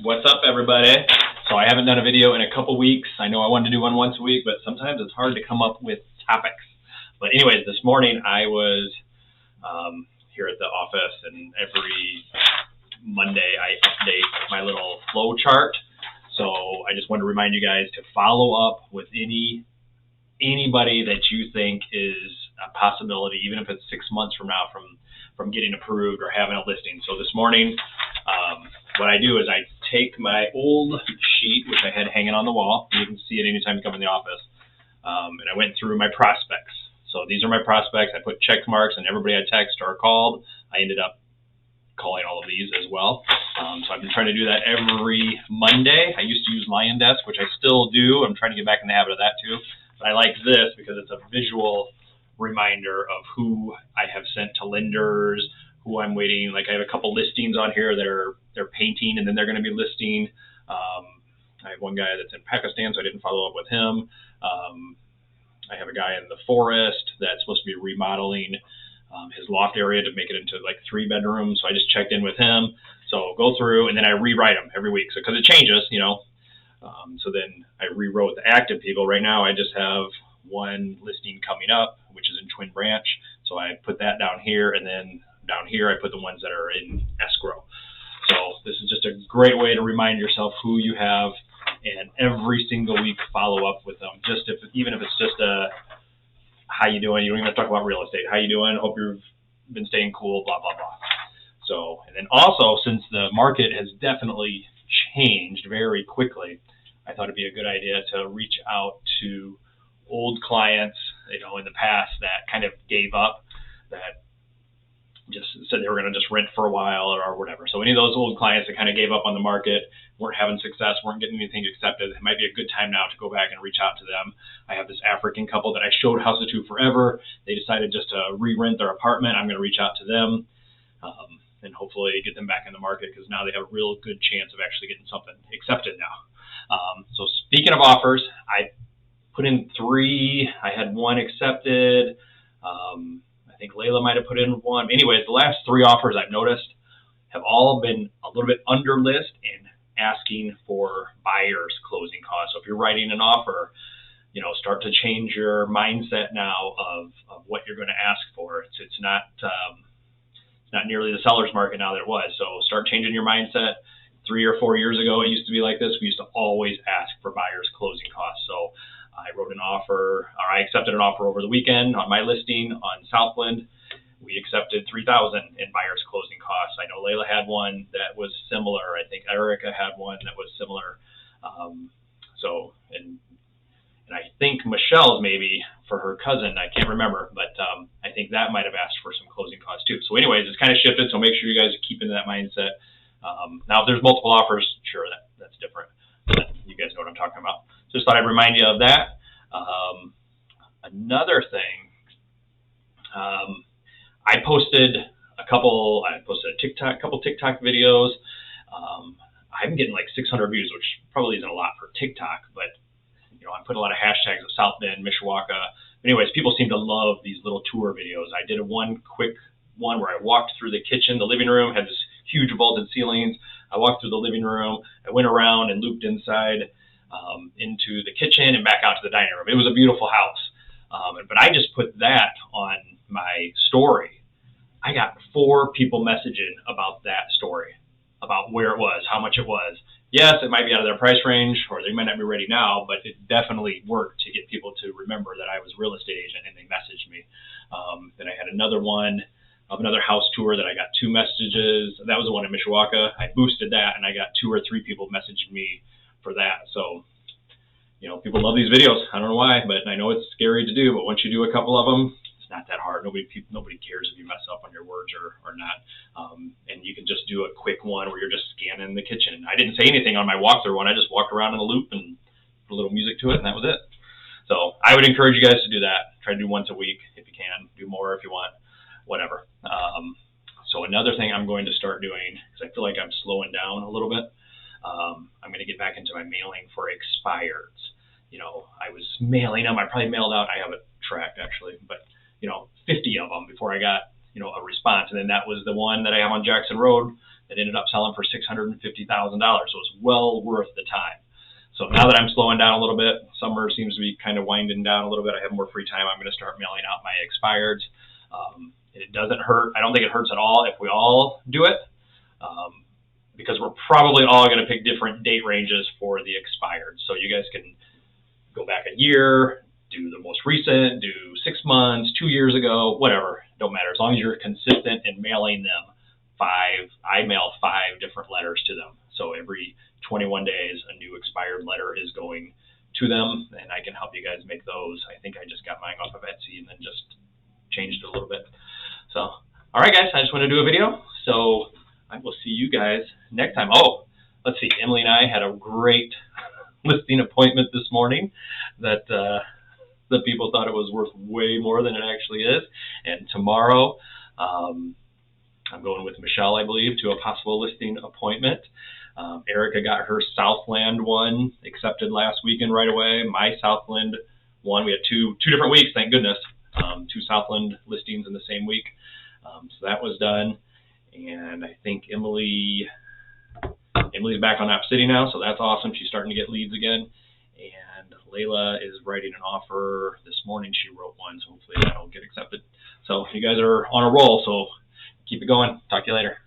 What's up, everybody? So I haven't done a video in a couple weeks. I know I wanted to do one once a week, but sometimes it's hard to come up with topics. But anyways, this morning I was here at the office, and every Monday I update my little flow chart. So I just wanted to remind you guys to follow up with anybody that you think is a possibility, even if it's 6 months from now, from getting approved or having a listing. So this morning, what I do is I take my old sheet, which I had hanging on the wall. You can see it anytime you come in the office. And I went through my prospects. So these are my prospects. I put check marks, and everybody I text or called, I ended up calling all of these as well. So I've been trying to do that every Monday. I used to use LionDesk, which I still do. I'm trying to get back in the habit of that too. But I like this because it's a visual reminder of who I have sent to lenders, who I'm waiting. Like I have a couple listings on here that they're painting, and then they're going to be listing. I have one guy that's in Pakistan, so I didn't follow up with him. I have a guy in the forest that's supposed to be remodeling his loft area to make it into like 3 bedrooms. So I just checked in with him. So go through, and then I rewrite them every week. So because it changes, so then I rewrote the active people. Right now I just have one listing coming up, which is in Twin Branch. So I put that down here, and then down here I put the ones that are in escrow. So this is just a great way to remind yourself who you have, and every single week follow up with them. Even if it's just a how you doing? You don't even have to talk about real estate. How you doing? Hope you've been staying cool, blah, blah, blah. So, and then also, since the market has definitely changed very quickly, I thought it'd be a good idea to reach out to old clients, in the past that kind of gave up, that just said they were going to just rent for a while or whatever. So any of those old clients that kind of gave up on the market, weren't having success, weren't getting anything accepted, it might be a good time now to go back and reach out to them. I have this African couple that I showed houses to forever. They decided just to re-rent their apartment. I'm going to reach out to them and hopefully get them back in the market, because now they have a real good chance of actually getting something accepted now. So speaking of offers, I put in 3. I had 1 accepted. I think Layla might have put in 1. Anyways, the last 3 offers I've noticed have all been a little bit under list and asking for buyer's closing costs. So if you're writing an offer, start to change your mindset now of what you're going to ask for. It's not nearly the seller's market now that it was. So start changing your mindset. 3 or 4 years ago, it used to be like this. We used to always ask for buyer's closing costs. So I accepted an offer over the weekend on my listing on Southland. We accepted $3,000 in buyer's closing costs. I know Layla had one that was similar. I think Erica had one that was similar. And I think Michelle's maybe for her cousin. I can't remember, but I think that might have asked for some closing costs too. So anyways, it's kind of shifted. So make sure you guys keep into that mindset. Now, if there's multiple offers, sure, that's different. But you guys know what I'm talking about. Just thought I'd remind you of that. Another thing, I posted a couple TikTok videos. I'm getting like 600 views, which probably isn't a lot for TikTok, but I put a lot of hashtags of South Bend, Mishawaka. Anyways, people seem to love these little tour videos. I did one quick one where I walked through the kitchen. The living room had this huge vaulted ceilings. I walked through the living room. I went around and looped inside into the kitchen and back out to the dining room. It was a beautiful house. But I just put that on my story. I got 4 people messaging about that story, about where it was, how much it was. Yes, it might be out of their price range, or they might not be ready now, but it definitely worked to get people to remember that I was a real estate agent, and they messaged me. Then I had another one of another house tour that I got 2 messages. That was the one in Mishawaka. I boosted that, and I got 2 or 3 people messaging me for that. So, people love these videos. I don't know why, but I know it's scary to do, but once you do a couple of them, it's not that hard. Nobody cares if you mess up on your words or not. And you can just do a quick one where you're just scanning the kitchen. I didn't say anything on my walkthrough one. I just walked around in a loop and put a little music to it, and that was it. So I would encourage you guys to do that. Try to do once a week if you can. Do more if you want, whatever. So another thing I'm going to start doing, because I feel like I'm slowing down a little bit, I'm going to get back into my mailing for expireds. I was mailing them. I probably mailed out, I have it tracked actually, but 50 of them before I got, a response. And then that was the one that I have on Jackson Road that ended up selling for $650,000. So it was well worth the time. So now that I'm slowing down a little bit, summer seems to be kind of winding down a little bit. I have more free time. I'm going to start mailing out my expireds. It doesn't hurt. I don't think it hurts at all if we all do it, because we're probably all going to pick different date ranges for the expired. So you guys can go back a year, do the most recent, do 6 months, 2 years ago, whatever. Don't matter. As long as you're consistent in mailing them I mail 5 different letters to them. So every 21 days, a new expired letter is going to them, and I can help you guys make those. I think I just got mine off of Etsy and then just changed it a little bit. So, all right, guys, I just want to do a video. So I will see you guys next time. Oh, let's see. Emily and I had a great listing appointment this morning that the people thought it was worth way more than it actually is. And tomorrow, I'm going with Michelle, I believe, to a possible listing appointment. Erica got her Southland one accepted last weekend right away. My Southland one, we had two different weeks, thank goodness. 2 Southland listings in the same week. So that was done. And I think Emily's back on App City now, so that's awesome. She's starting to get leads again. And Layla is writing an offer. This morning she wrote one, so hopefully that'll get accepted. So you guys are on a roll, so keep it going. Talk to you later.